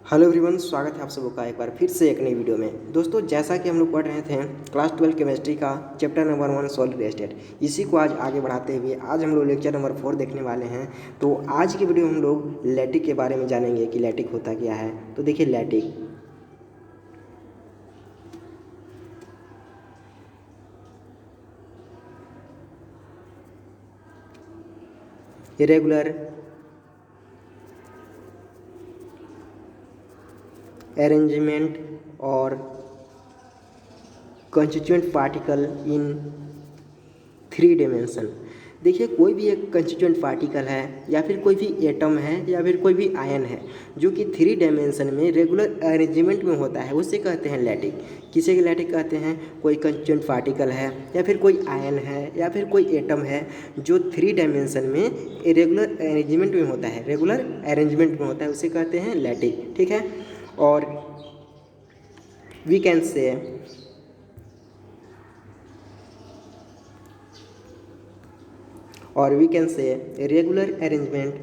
Hello everyone, स्वागत है आप सबका एक बार फिर से एक नई वीडियो में। दोस्तों, जैसा कि हम लोग पढ़ रहे थे क्लास 12 केमिस्ट्री का चैप्टर नंबर 1 सॉलिड स्टेट, इसी को आज आगे बढ़ाते हुए आज हम लोग लेक्चर नंबर 4 देखने वाले हैं। तो आज की वीडियो हम लोग लैटिक के बारे में जानेंगे कि लैटिक होता क्या है। तो देखिए, लैटिक इरेगुलर अरेंजमेंट और कंस्टिट्यूएंट पार्टिकल इन 3 डायमेंशन। देखिए, कोई भी एक कंस्टिट्यूएंट पार्टिकल है या फिर कोई भी एटम है या फिर कोई भी आयन है जो कि 3 डायमेंशन में रेगुलर अरेंजमेंट में होता है, उसे कहते हैं लैटिक। किसे लैटिक कहते हैं? कोई कंस्टिट्यूएंट पार्टिकल है या फिर कोई आयन है या फिर कोई एटम है जो 3 डायमेंशन में रेगुलर अरेंजमेंट में होता है, रेगुलर अरेंजमेंट में होता है, उसे कहते हैं लैटिक। ठीक है। और we can say regular arrangement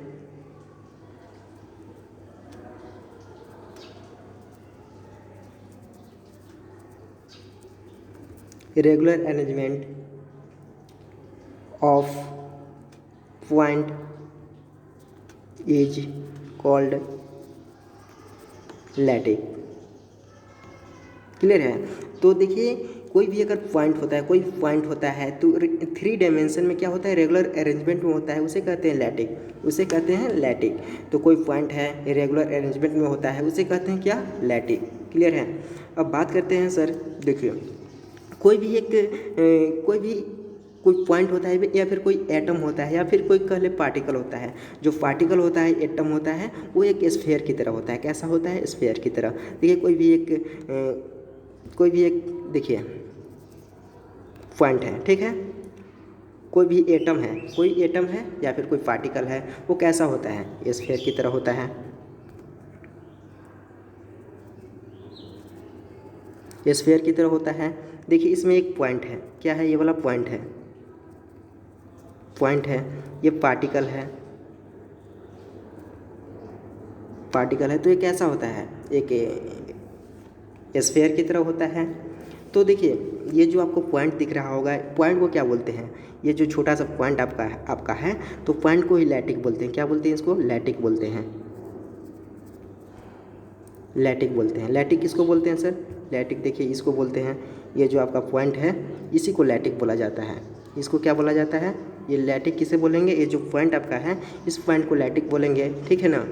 of point is called lattice. Clear है? तो देखिए, कोई भी अगर पॉइंट होता है तो 3 डायमेंशन में क्या होता है, रेगुलर अरेंजमेंट में होता है, उसे कहते हैं लैटिक। तो कोई पॉइंट है रेगुलर अरेंजमेंट में होता है, उसे कहते हैं क्या? लैटिक। क्लियर है? अब बात करते हैं सर, देखिए, कोई पॉइंट होता है या फिर कोई एटम होता है या फिर कोई कह ले पार्टिकल होता है। जो पार्टिकल होता है, एटम होता है, वो एक स्फीयर की तरह होता है। कैसा होता है? स्फीयर की तरह। देखिए, कोई भी एक देखिए पॉइंट है, ठीक है, कोई एटम है या फिर कोई पार्टिकल है, वो कैसा होता है? स्फीयर की तरह होता है। स्फीयर की तरह होता है। देखिए, इसमें एक पॉइंट है। क्या है? ये वाला पॉइंट है, ये पार्टिकल है, तो ये कैसा होता है? एक स्फीयर की तरह होता है। तो देखिए, ये जो आपको पॉइंट दिख रहा होगा, पॉइंट को क्या बोलते हैं? ये जो छोटा सा पॉइंट आपका है, तो पॉइंट को ही लैटिक बोलते हैं। क्या बोलते हैं इसको? लैटिक बोलते हैं। लैटिक किसको बोलते हैं सर? लैटिक, देखिए, इसको बोलते हैं, ये जो आपका पॉइंट है इसी को लैटिक बोला जाता है। इसको क्या बोला जाता है? ये लैटिक किसे बोलेंगे? ये जो पॉइंट आपका है, इस पॉइंट को लैटिक बोलेंगे। ठीक है ना?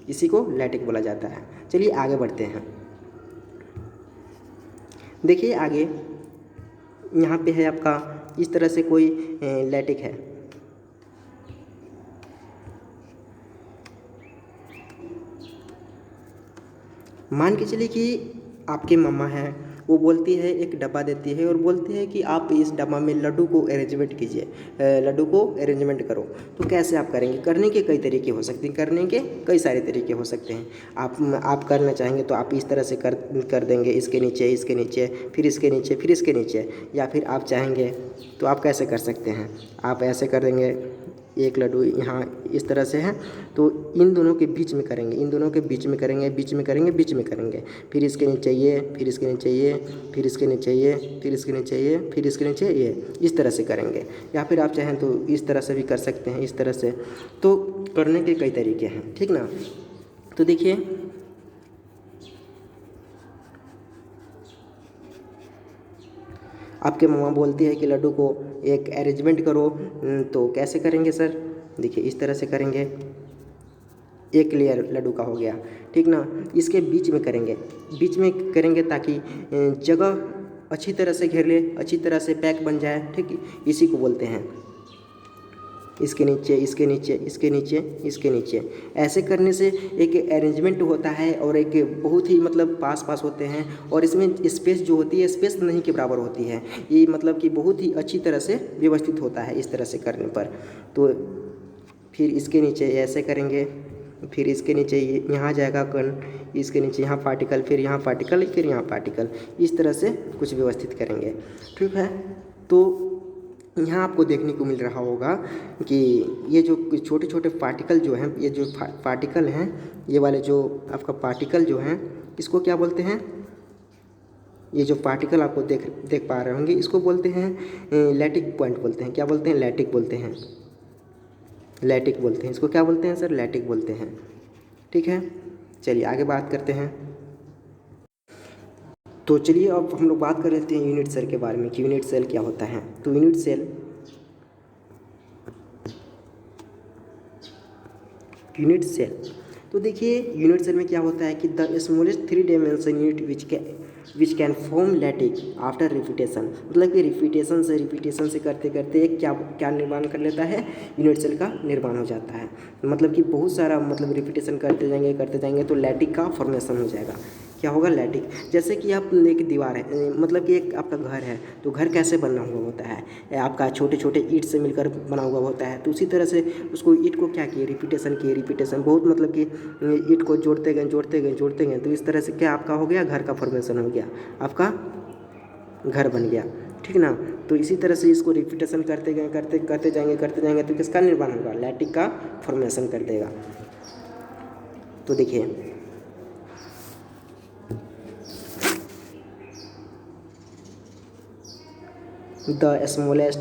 इसी को लैटिक बोला जाता है। चलिए आगे बढ़ते हैं। देखिए, आगे यहाँ पे है आपका, इस तरह से कोई लैटिक है। मान के चलिए कि आपकी मम्मा है, वो बोलती है, एक डब्बा देती है और बोलती है कि आप इस डब्बा में लड्डू को अरेंजमेंट कीजिए, लड्डू को अरेंजमेंट करो। तो कैसे आप करेंगे? करने के कई तरीके हो सकते हैं, करने के कई सारे तरीके हो सकते हैं। आप करना चाहेंगे तो आप इस तरह से कर देंगे, इसके नीचे, फिर इसके नीचे, फिर इसके नीचे। या फिर आप चाहेंगे तो आप कैसे कर सकते हैं? आप ऐसे कर देंगे, एक लड्डू यहाँ इस तरह से है, तो इन दोनों के बीच में करेंगे, बीच में करेंगे, फिर इसके नीचे ये, फिर इसके नीचे ये, फिर इसके नीचे ये, फिर इसके नीचे ये, फिर इसके नीचे ये, इस तरह से करेंगे। या फिर आप चाहें तो इस तरह से भी कर सकते हैं, इस तरह से। तो करने के कई तरीके हैं, ठीक ना? तो देखिए, आपके मम्मा बोलती है कि लड्डू को एक अरेंजमेंट करो, तो कैसे करेंगे सर? देखिए, इस तरह से करेंगे, एक लेयर लड्डू का हो गया, ठीक ना? इसके बीच में करेंगे ताकि जगह अच्छी तरह से घेर ले, अच्छी तरह से पैक बन जाए, ठीक? इसी को बोलते हैं इसके नीचे, इसके नीचे, इसके नीचे, इसके नीचे। ऐसे करने से एक अरेंजमेंट होता है और एक बहुत ही मतलब पास होते हैं, और इसमें स्पेस जो होती है, स्पेस नहीं के बराबर होती है। ये मतलब कि बहुत ही अच्छी तरह से व्यवस्थित होता है इस तरह से करने पर। तो फिर इसके नीचे ऐसे करेंगे, फिर इसके नीचे यहाँ जाएगा कण, इसके नीचे यहाँ पार्टिकल, फिर यहाँ पार्टिकल, फिर यहाँ पार्टिकल, इस तरह से कुछ व्यवस्थित करेंगे, ठीक है? तो यहाँ आपको देखने को मिल रहा होगा कि ये जो छोटे छोटे पार्टिकल जो हैं, ये जो पार्टिकल हैं, ये वाले जो आपका पार्टिकल जो हैं, इसको क्या बोलते हैं? ये जो पार्टिकल आपको देख पा रहे होंगे, इसको बोलते हैं लैटिक पॉइंट बोलते हैं। क्या बोलते हैं? लैटिक बोलते हैं। लैटिक बोलते हैं इसको। क्या बोलते हैं सर? लैटिक बोलते हैं। ठीक है, चलिए आगे बात करते हैं। तो चलिए अब हम लोग बात कर लेते हैं यूनिट सेल के बारे में कि यूनिट सेल क्या होता है। तो यूनिट सेल तो देखिए यूनिट सेल में क्या होता है कि the smallest 3 dimension unit which can form lattice after repetition. मतलब कि रिपीटेशन से करते करते एक क्या निर्माण कर लेता है? यूनिट सेल का निर्माण हो जाता है। मतलब कि बहुत सारा मतलब रिपीटेशन करते जाएंगे तो लैटिक का फॉर्मेशन हो जाएगा। क्या होगा? लैटिक। जैसे कि आप एक दीवार है, मतलब कि एक आपका घर है, तो घर कैसे बना हुआ होता है? आपका छोटे छोटे ईंट से मिलकर बना हुआ होता है। तो उसी तरह से उसको ईंट को क्या किए? रिपीटेशन बहुत, मतलब कि ईंट को जोड़ते गए तो इस तरह से क्या आपका हो गया? घर का फॉर्मेशन हो गया, आपका घर बन गया। ठीक ना? तो इसी तरह से इसको रिपीटेशन करते जाएंगे तो किसका निर्माण होगा? लैटिक का फॉर्मेशन कर देगा। तो देखिए the smallest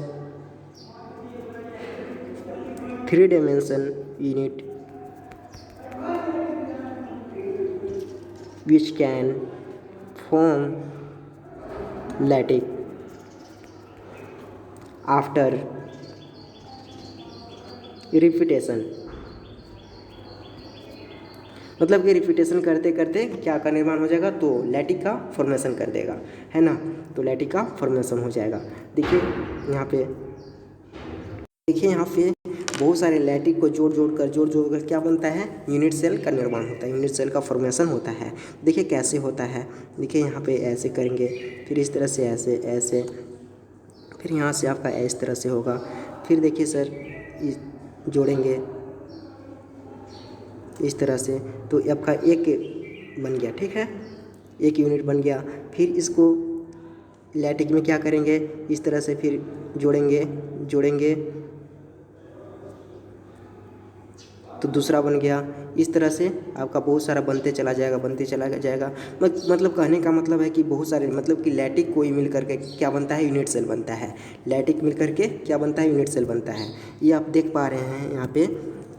3-dimension unit which can form lattice after repetition। मतलब कि रिपीटेशन करते करते क्या का निर्माण हो जाएगा? तो लैटिक का फॉर्मेशन कर देगा, है ना? तो लैटिक का फॉर्मेशन हो जाएगा। देखिए यहाँ पे बहुत सारे लैटिक को जोड़ कर क्या बनता है? यूनिट सेल का निर्माण होता है, यूनिट सेल का फॉर्मेशन होता है। देखिए कैसे होता है। देखिए यहाँ पे ऐसे करेंगे, फिर इस तरह से ऐसे, फिर यहाँ से आपका इस तरह से होगा। फिर देखिए सर जोड़ेंगे इस तरह से, तो आपका एक बन गया। ठीक है, एक यूनिट बन गया। फिर इसको लैटिक में क्या करेंगे? इस तरह से फिर जोड़ेंगे तो दूसरा बन गया। इस तरह से आपका बहुत सारा बनते चला जाएगा। मतलब कहने का मतलब है कि बहुत सारे, मतलब कि लैटिक कोई मिल करके क्या बनता है? यूनिट सेल बनता है। लैटिक मिल करके क्या बनता है? यूनिट सेल बनता है। ये आप देख पा रहे हैं यहाँ पे,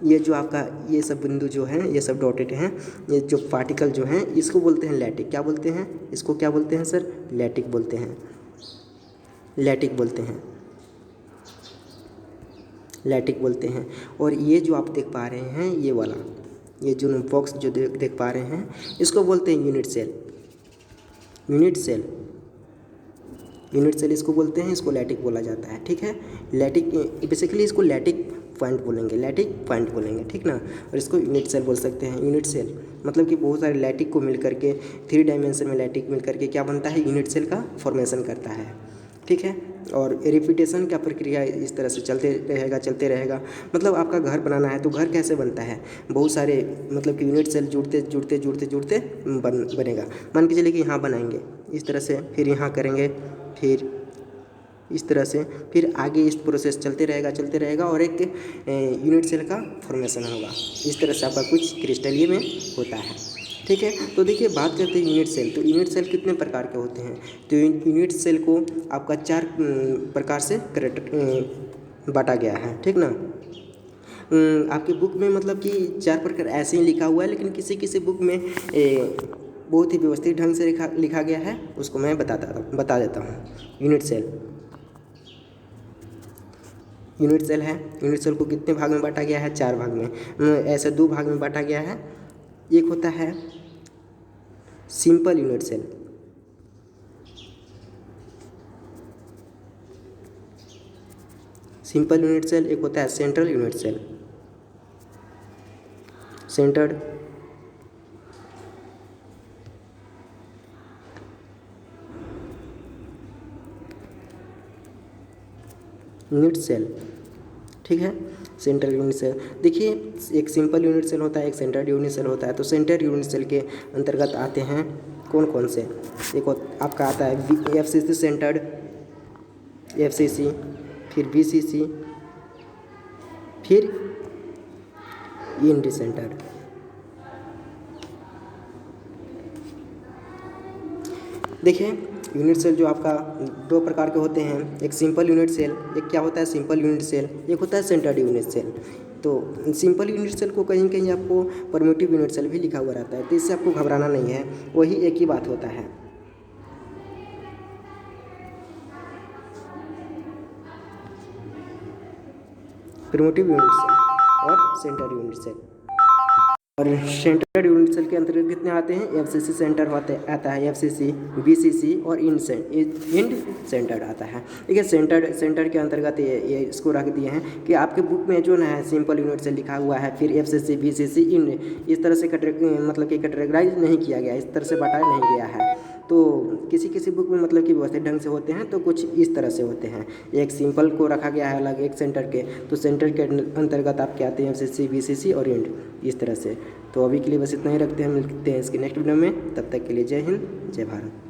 ये जो आपका ये सब बिंदु जो हैं, ये सब डॉटेड हैं, ये जो पार्टिकल जो हैं, इसको बोलते हैं लैटिक। क्या बोलते हैं इसको? क्या बोलते हैं सर? लैटिक बोलते हैं। लैटिक बोलते हैं। और ये जो आप देख पा रहे हैं, ये वाला, ये जो बॉक्स जो देख पा रहे हैं, इसको बोलते हैं यूनिट सेल इसको बोलते हैं। इसको लैटिक बोला जाता है। ठीक है, लैटिक बेसिकली इसको लैटिक पॉइंट बोलेंगे। ठीक ना? और इसको यूनिट सेल बोल सकते हैं। यूनिट सेल मतलब कि बहुत सारे लैटिक को मिल करके, 3 डायमेंशन में लैटिक मिल करके क्या बनता है? यूनिट सेल का फॉर्मेशन करता है। ठीक है, और रिपीटेशन का प्रक्रिया इस तरह से चलते रहेगा। मतलब आपका घर बनाना है तो घर कैसे बनता है? बहुत सारे, मतलब कि यूनिट सेल जुड़ते बनेगा। मान के चलिए कि यहाँ बनाएंगे इस तरह से, फिर यहाँ करेंगे, फिर इस तरह से, फिर आगे इस प्रोसेस चलते रहेगा और एक यूनिट सेल का फॉर्मेशन होगा। इस तरह से आपका कुछ क्रिस्टलीय में होता है। ठीक है, तो देखिए बात करते हैं यूनिट सेल। तो यूनिट सेल कितने प्रकार के होते हैं? तो यूनिट सेल को आपका 4 प्रकार से बांटा गया है। ठीक ना? आपकी बुक में मतलब कि 4 प्रकार ऐसे ही लिखा हुआ है, लेकिन किसी बुक में बहुत ही व्यवस्थित ढंग से लिखा गया है, उसको मैं बता देता हूँ। यूनिट सेल है। यूनिट सेल को कितने भाग में बांटा गया है? 4 भाग में। ऐसे 2 भाग में बांटा गया है। एक होता है सिंपल यूनिट सेल, एक होता है central unit cell. Centered unit cell. ठीक है, सेंट्रल यूनिट सेल। देखिए एक सिंपल यूनिट सेल होता है, एक सेंट्रल यूनिट सेल होता है। तो सेंट्रल यूनिट सेल के अंतर्गत आते हैं कौन से? एक आपका आता है FCC सेंटर्ड, FCC, फिर BCC, फिर इंड सेंटर। देखिए यूनिट सेल जो आपका दो प्रकार के होते हैं, एक सिंपल यूनिट सेल, एक क्या होता है सिंपल यूनिट सेल, एक होता है सेंटर्ड यूनिट सेल। तो सिंपल यूनिट सेल को कहीं कहीं आपको परम्यूटिव यूनिट सेल भी लिखा हुआ रहता है, तो इससे आपको घबराना नहीं है, वही एक ही बात होता है। परम्यूटिव यूनिट सेल और सेंटर्ड यूनिट सेल। और सेंटर्ड यूनिट सेल के अंतर्गत कितने आते हैं, FCC सेंटर आता है, FCC, BCC और इंड सेंटर आता है। ठीक है, सेंटर के अंतर्गत ये इसको रख दिए हैं कि आपके बुक में जो ना है सिंपल यूनिट सेल लिखा हुआ है, फिर FCC, BCC, इंड, इस तरह से मतलब कि कैटेगराइज नहीं किया गया, इस तरह से बांटा नहीं गया है। तो किसी किसी बुक में मतलब कि व्यवस्थित ढंग से होते हैं, तो कुछ इस तरह से होते हैं। एक सिंपल को रखा गया है अलग, एक सेंटर के, तो सेंटर के अंतर्गत आपके आते हैं FCC, BCC और इंड, इस तरह से। तो अभी के लिए बस इतना ही रखते हैं, मिलते हैं इसके नेक्स्ट वीडियो में, तब तक के लिए जय हिंद, जय भारत।